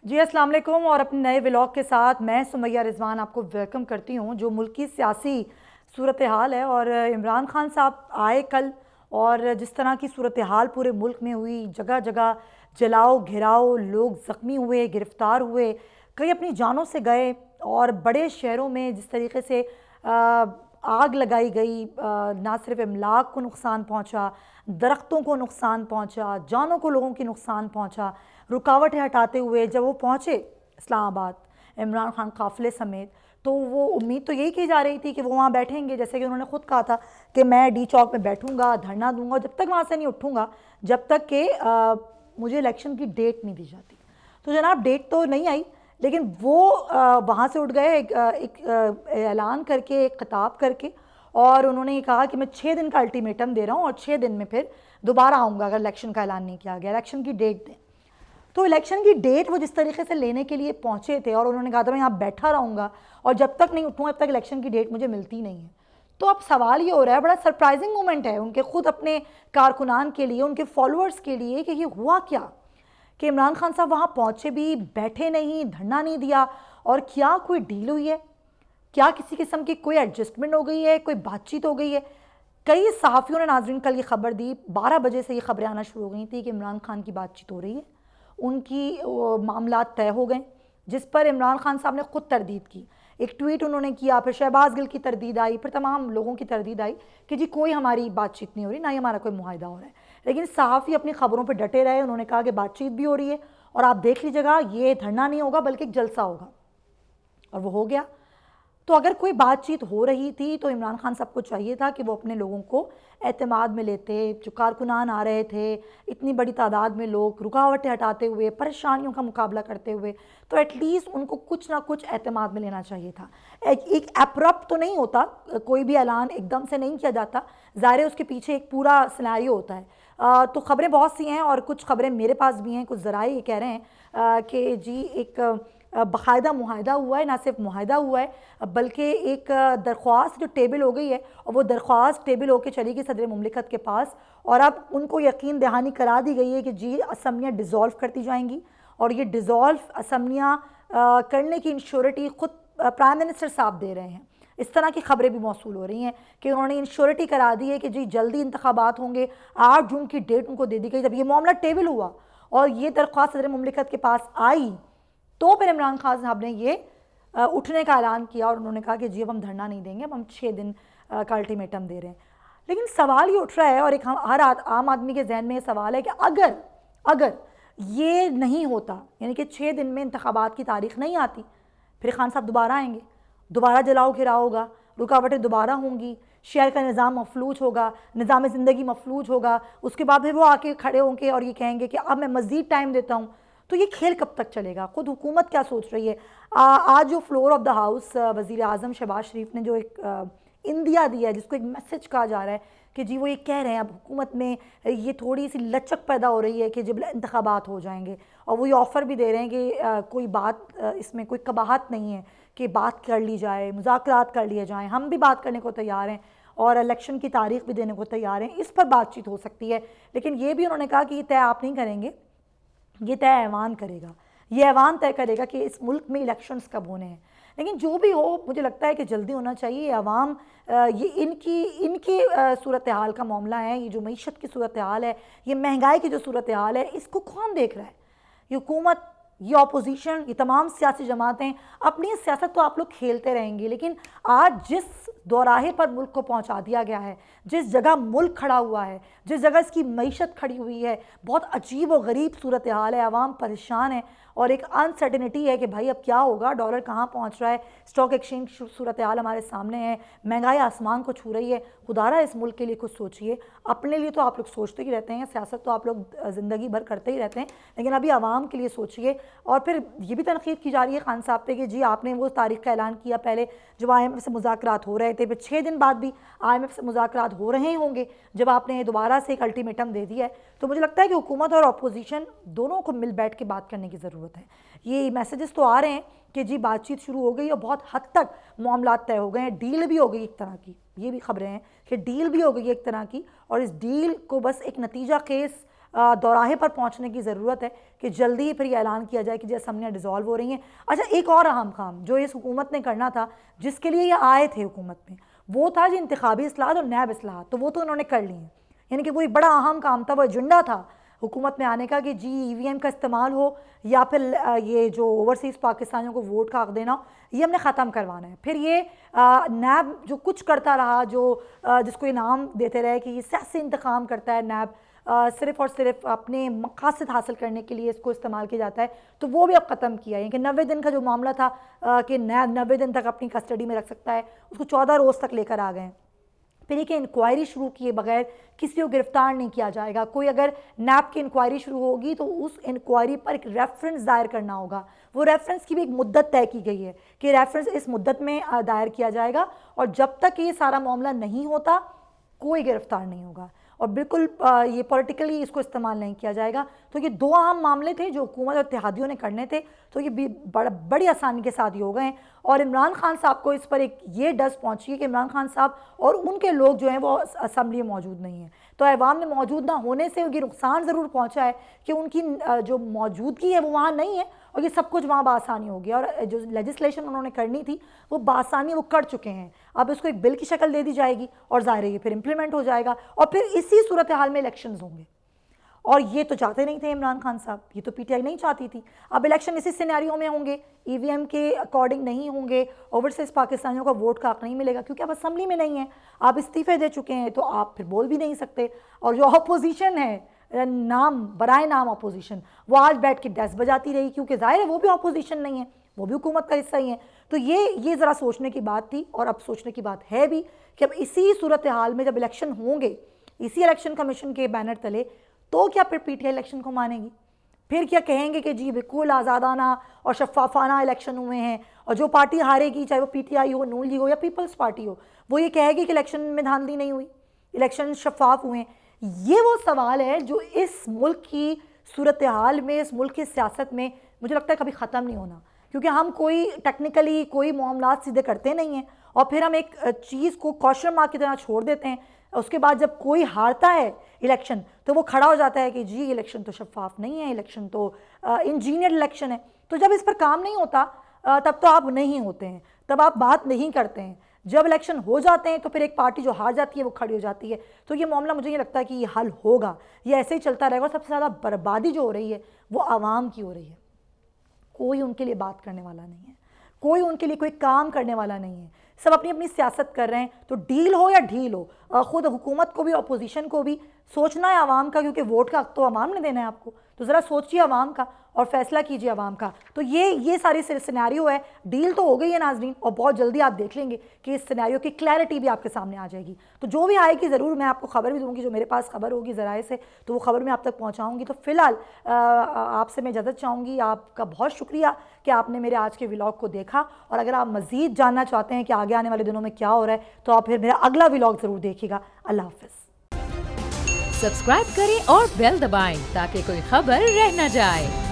जी अस्सलाम वालेकुम। और अपने नए व्लॉग के साथ मैं सुमैया रिजवान आपको वेलकम करती हूँ। जो मुल्क की सियासी सूरत हाल है और इमरान खान साहब आए कल, और जिस तरह की सूरत हाल पूरे मुल्क में हुई, जगह जगह जलाओ घेराव, लोग ज़ख्मी हुए, गिरफ़्तार हुए, कई अपनी जानों से गए। और बड़े शहरों में जिस तरीके से आग लगाई गई, ना सिर्फ इमलाक को नुकसान पहुँचा, दरख्तों को नुकसान पहुँचा, जानों को लोगों की नुकसान पहुँचा। रुकावटें हटाते हुए जब वो पहुँचे इस्लामाबाद इमरान खान काफ़िले समेत, तो वो उम्मीद तो यही की जा रही थी कि वो वहाँ बैठेंगे, जैसे कि उन्होंने खुद कहा था कि मैं डी चौक में बैठूंगा, धरना दूंगा, जब तक वहाँ से नहीं उठूंगा जब तक कि मुझे इलेक्शन की डेट नहीं दी जाती। तो जनाब डेट तो नहीं आई, लेकिन वो वहाँ से उठ गए एक ऐलान करके, एक खिताब करके, और उन्होंने ये कहा कि मैं 6 दिन का अल्टीमेटम दे रहा हूँ और 6 दिन में फिर दोबारा आऊँगा अगर इलेक्शन का ऐलान नहीं किया गया, इलेक्शन की डेट दें। तो इलेक्शन की डेट वो जिस तरीके से लेने के लिए पहुंचे थे, और उन्होंने कहा था मैं यहाँ बैठा रहूँगा और जब तक नहीं उठूँगा तब तक इलेक्शन की डेट मुझे मिलती नहीं है। तो अब सवाल ये हो रहा है, बड़ा सरप्राइजिंग मोमेंट है उनके खुद अपने कारकुनान के लिए, उनके फॉलोअर्स के लिए, कि ये हुआ क्या कि इमरान खान साहब वहाँ पहुँचे भी, बैठे नहीं, धरना नहीं दिया, और क्या कोई डील हुई है, क्या किसी किस्म की कोई एडजस्टमेंट हो गई है, कोई बातचीत हो गई है। कई सहाफ़ियों ने नाजरीन कल ये खबर दी, 12 बजे से ये खबरें आना शुरू हो गई थी कि इमरान खान की बातचीत हो रही है, उनकी मामला तय हो गए, जिस पर इमरान खान साहब ने खुद तरदीद की। एक ट्वीट उन्होंने किया, फिर शहबाज गिल की तरदीद आई, फिर तमाम लोगों की तरदीद आई कि जी कोई हमारी बातचीत नहीं हो रही, ना ही हमारा कोई मुआहिदा हो रहा है। लेकिन सहाफ़ी अपनी खबरों पर डटे रहे, उन्होंने कहा कि बातचीत भी हो रही है और आप देख लीजिएगा ये धरना नहीं होगा बल्कि एक जलसा होगा, और वो हो गया। तो अगर कोई बातचीत हो रही थी तो इमरान खान साहब को चाहिए था कि वो अपने लोगों को एतमाद में लेते। जो कारकुनान आ रहे थे, इतनी बड़ी तादाद में लोग, रुकावटें हटाते हुए, परेशानियों का मुकाबला करते हुए, तो एटलीस्ट उनको कुछ ना कुछ एतमाद में लेना चाहिए था। एक एप्रप्ट तो नहीं होता, कोई भी ऐलान एकदम से नहीं किया जाता, ज़ाहिर है उसके पीछे एक पूरा सिनेरियो होता है। तो ख़बरें बहुत सी हैं और कुछ ख़बरें मेरे पास भी हैं, कुछ ज़राए ये कह रहे हैं कि जी एक बाकायदा मुआहिदा हुआ है, ना सिर्फ मुआहिदा हुआ है बल्कि एक दरख्वास्त जो टेबल हो गई है, और वो दरख्वास्त टेबल होकर चली गई सदर मुमलिकत के पास, और अब उनको यकीन दहानी करा दी गई है कि जी असम्बलियाँ डिज़ोल्व करती जाएंगी, और ये डिज़ोल्व असम्बलियाँ करने की इंश्योरिटी खुद प्राइम मिनिस्टर साहब दे रहे हैं। इस तरह की खबरें भी मौसूल हो रही हैं कि उन्होंने इंश्योरिटी करा दी है कि जी जल्दी इंतखाबात होंगे। 8 जून की डेट उनको दे दी गई। जब ये मामला टेबल हुआ और ये दरख्वास्त सदर मुमलिकत के पास आई, तो फिर इमरान खान साहब ने ये उठने का ऐलान किया और उन्होंने कहा कि जी अब हम धरना नहीं देंगे, अब हम 6 दिन का अल्टीमेटम दे रहे हैं। लेकिन सवाल ये उठ रहा है, और एक हर आम आदमी के जहन में ये सवाल है कि अगर अगर ये नहीं होता, यानी कि 6 दिन में इंतखाबात की तारीख नहीं आती, फिर खान साहब दोबारा आएंगे, दोबारा जलाओ घिराव होगा, रुकावटें दोबारा होंगी, शहर का निज़ाम मफलूज होगा, निज़ाम ज़िंदगी मफलूज होगा, उसके बाद फिर वो आके खड़े होंगे और ये कहेंगे कि अब मैं मज़ीद टाइम देता हूँ। तो ये खेल कब तक चलेगा? खुद हुकूमत क्या सोच रही है? आज जो फ्लोर ऑफ द हाउस वज़ीर आज़म शहबाज शरीफ ने जो एक इंदिया दिया है, जिसको एक मैसेज कहा जा रहा है कि जी वो ये कह रहे हैं अब हुकूमत में ये थोड़ी सी लचक पैदा हो रही है कि जब इंतखाबात हो जाएंगे, और वो ये ऑफ़र भी दे रहे हैं कि कोई बात इसमें कोई कबाहत नहीं है कि बात कर ली जाए, मुज़ाकरात कर लिए जाएँ, हम भी बात करने को तैयार हैं और इलेक्शन की तारीख भी देने को तैयार हैं, इस पर बातचीत हो सकती है। लेकिन ये भी उन्होंने कहा कि ये तय आप नहीं करेंगे, ये तय ऐवान करेगा, ये ऐवान तय करेगा कि इस मुल्क में इलेक्शंस कब होने हैं। लेकिन जो भी हो, मुझे लगता है कि जल्दी होना चाहिए। अवाम ये इनकी इनकी सूरत हाल का मामला है, ये जो मईशत की सूरत हाल है, ये महंगाई की जो सूरत हाल है, इसको कौन देख रहा है? ये हुकूमत, ये अपोजिशन, ये तमाम सियासी जमातें। अपनी सियासत तो आप लोग खेलते रहेंगे, लेकिन आज जिस दोराहे पर मुल्क को पहुंचा दिया गया है, जिस जगह मुल्क खड़ा हुआ है, जिस जगह इसकी मईशत खड़ी हुई है, बहुत अजीब व गरीब सूरत हाल है, आवाम परेशान है और एक अनसर्टिनिटी है कि भाई अब क्या होगा, डॉलर कहाँ पहुँच रहा है, स्टॉक एक्सचेंज सूरत हाल हमारे सामने है, महंगाई आसमान को छू रही है। खुदारा इस मुल्क के लिए कुछ सोचिए। अपने लिए तो आप लोग सोचते ही रहते हैं, सियासत तो आप लोग ज़िंदगी भर करते ही रहते हैं, लेकिन अभी आवाम के लिए सोचिए। और फिर ये भी तनकीद की जा रही है खान साहब पे कि जी आपने वो तारीख का ऐलान किया पहले जब IMF से मुज़ाकरात हो रहे थे, फिर 6 दिन बाद भी IMF से मुज़ाकरात हो रहे होंगे जब आपने दोबारा से एक अल्टीमेटम दे दिया है। तो मुझे लगता है कि हुकूमत और अपोजिशन दोनों को मिल बैठ के बात करने की ज़रूरत है। ये मैसेजेस तो आ रहे हैं कि जी बातचीत शुरू हो गई और बहुत हद तक मामला तय हो गए हैं, डील भी हो गई एक तरह की। ये भी खबरें हैं कि डील भी हो गई एक तरह की, और इस डील को बस एक नतीजा केस दौराहे पर पहुंचने की ज़रूरत है कि जल्दी ही फिर ये ऐलान किया जाए कि जी असम्बलियाँ डिज़ोल्व हो रही हैं। अच्छा, एक और अहम काम जो इस हुकूमत ने करना था, जिसके लिए ये आए थे हुकूमत में, वो था जी इंतखाबी इस्लाहत और नैब इस्लाहत, तो वो तो उन्होंने कर ली हैं। यानी कि वो एक बड़ा अहम काम था, वो एजेंडा था हुकूमत में आने का कि जी ईवीएम का इस्तेमाल हो या फिर ये जो ओवरसीज़ पाकिस्तानियों को वोट का हक देना हो, ये हमने ख़त्म करवाना है। फिर ये नैब जो कुछ करता रहा, जो जिसको इनाम देते रहे कि ये सियासी इंतकाम करता है नैब, सिर्फ़ और सिर्फ अपने मकासद हासिल करने के लिए इसको इस्तेमाल किया जाता है, तो वो भी अब ख़त्म किया है कि 90 दिन का जो मामला था कि नैब 90 दिन तक अपनी कस्टडी में रख सकता है, उसको 14 रोज़ तक लेकर आ गए हैं। फिर एक इंक्वायरी शुरू किए बगैर किसी को गिरफ्तार नहीं किया जाएगा। कोई अगर नैब की इंक्वायरी शुरू होगी तो उस इंक्वायरी पर एक रेफरेंस दायर करना होगा। वो रेफरेंस की भी एक मुद्दत तय की गई है कि रेफरेंस इस मुद्दत में दायर किया जाएगा, और जब तक ये सारा मामला नहीं होता कोई गिरफ्तार नहीं होगा, और बिल्कुल ये पॉलिटिकली इसको इस्तेमाल नहीं किया जाएगा। तो ये दो अहम मामले थे जो हुकूमत और इत्तेहादियों ने करने थे, तो ये भी बड़ी आसानी के साथ ही हो गए हैं। और इमरान खान साहब को इस पर एक ये डस पहुंची है कि इमरान खान साहब और उनके लोग जो हैं वो असम्बली में मौजूद नहीं हैं, तो ऐवाम में मौजूद ना होने से उनकी नुकसान ज़रूर पहुंचा है कि उनकी जो मौजूदगी है वो वहाँ नहीं है, और ये सब कुछ वहाँ बासानी हो गया, और जो लेजिस्लेशन उन्होंने करनी थी वो बासानी वो कर चुके हैं। अब इसको एक बिल की शक्ल दे दी जाएगी और ज़ाहिर है ये फिर इम्प्लीमेंट हो जाएगा, और फिर इसी सूरत हाल में इलेक्शंस होंगे। और ये तो चाहते नहीं थे इमरान खान साहब, ये तो पीटीआई नहीं चाहती थी। अब इलेक्शन इसी सिनेरियो में होंगे, ईवीएम के अकॉर्डिंग नहीं होंगे, ओवरसीज़ पाकिस्तानियों का वोट का हक नहीं मिलेगा क्योंकि आप असम्बली में नहीं हैं, आप इस्तीफ़े दे चुके हैं, तो आप फिर बोल भी नहीं सकते। और जो अपोजिशन है, नाम बराए नाम अपोजिशन, वो आज बैठ के डेस्क बजाती रही क्योंकि ज़ाहिर है वो भी अपोजिशन नहीं है, वो भी हुकूमत का हिस्सा ही है। तो ये ज़रा सोचने की बात थी, और अब सोचने की बात है भी कि अब इसी सूरत हाल में जब इलेक्शन होंगे, इसी इलेक्शन कमीशन के बैनर तले, तो क्या फिर पीटीआई इलेक्शन को मानेगी? फिर क्या कहेंगे कि जी बिल्कुल आज़ादाना और शफाफाना इलेक्शन हुए हैं, और जो पार्टी हारेगी, चाहे वो पीटीआई हो, नून लीग हो या पीपल्स पार्टी हो, वो ये कहेगी कि इलेक्शन में धांधली नहीं हुई, इलेक्शन शफाफ हुए हैं। ये वो सवाल है जो इस मुल्क की सूरत हाल में, इस मुल्क की सियासत में मुझे लगता है कभी ख़त्म नहीं होना, क्योंकि हम कोई टेक्निकली कोई मामलात सीधे करते नहीं हैं, और फिर हम एक चीज़ को क्वेश्चन मार्क की तरह छोड़ देते हैं। उसके बाद जब कोई हारता है इलेक्शन तो वो खड़ा हो जाता है कि जी इलेक्शन तो शफाफ नहीं है, इलेक्शन तो इंजीनियर इलेक्शन है। तो जब इस पर काम नहीं होता तब तो आप नहीं होते हैं, तब आप बात नहीं करते हैं। जब इलेक्शन हो जाते हैं तो फिर एक पार्टी जो हार जाती है वो खड़ी हो जाती है। तो ये मामला मुझे ये लगता है कि ये हल होगा, ये ऐसे ही चलता रहेगा। और सबसे ज़्यादा बर्बादी जो हो रही है वो आवाम की हो रही है, कोई उनके लिए बात करने वाला नहीं है, कोई उनके लिए कोई काम करने वाला नहीं है, सब अपनी अपनी सियासत कर रहे हैं। तो डील हो या ढील हो, ख़ुद हुकूमत को भी अपोजिशन को भी सोचना है आवाम का, क्योंकि वोट का हक तो आवाम ने देना है आपको। तो ज़रा सोचिए आवाम का और फैसला कीजिए आवाम का। तो ये सारी सिनेरियो है। डील तो हो गई है नाजरीन, और बहुत जल्दी आप देख लेंगे कि इस सिनेरियो की क्लैरिटी भी आपके सामने आ जाएगी। तो जो भी आएगी ज़रूर मैं आपको खबर भी दूंगी, जो मेरे पास खबर होगी ज़राए से, तो वो खबर मैं आप तक पहुँचाऊँगी। तो फ़िलहाल आपसे मैं इजाज़त चाहूँगी। आपका बहुत शुक्रिया कि आपने मेरे आज के व्लॉग को देखा, और अगर आप मज़ीद जानना चाहते हैं कि आगे आने वाले दिनों में क्या हो रहा है तो आप फिर मेरा अगला व्लॉग ज़रूर देखिएगा। अल्लाह हाफ़िज़। सब्सक्राइब करें और बेल दबाएं ताकि कोई खबर रह न जाए।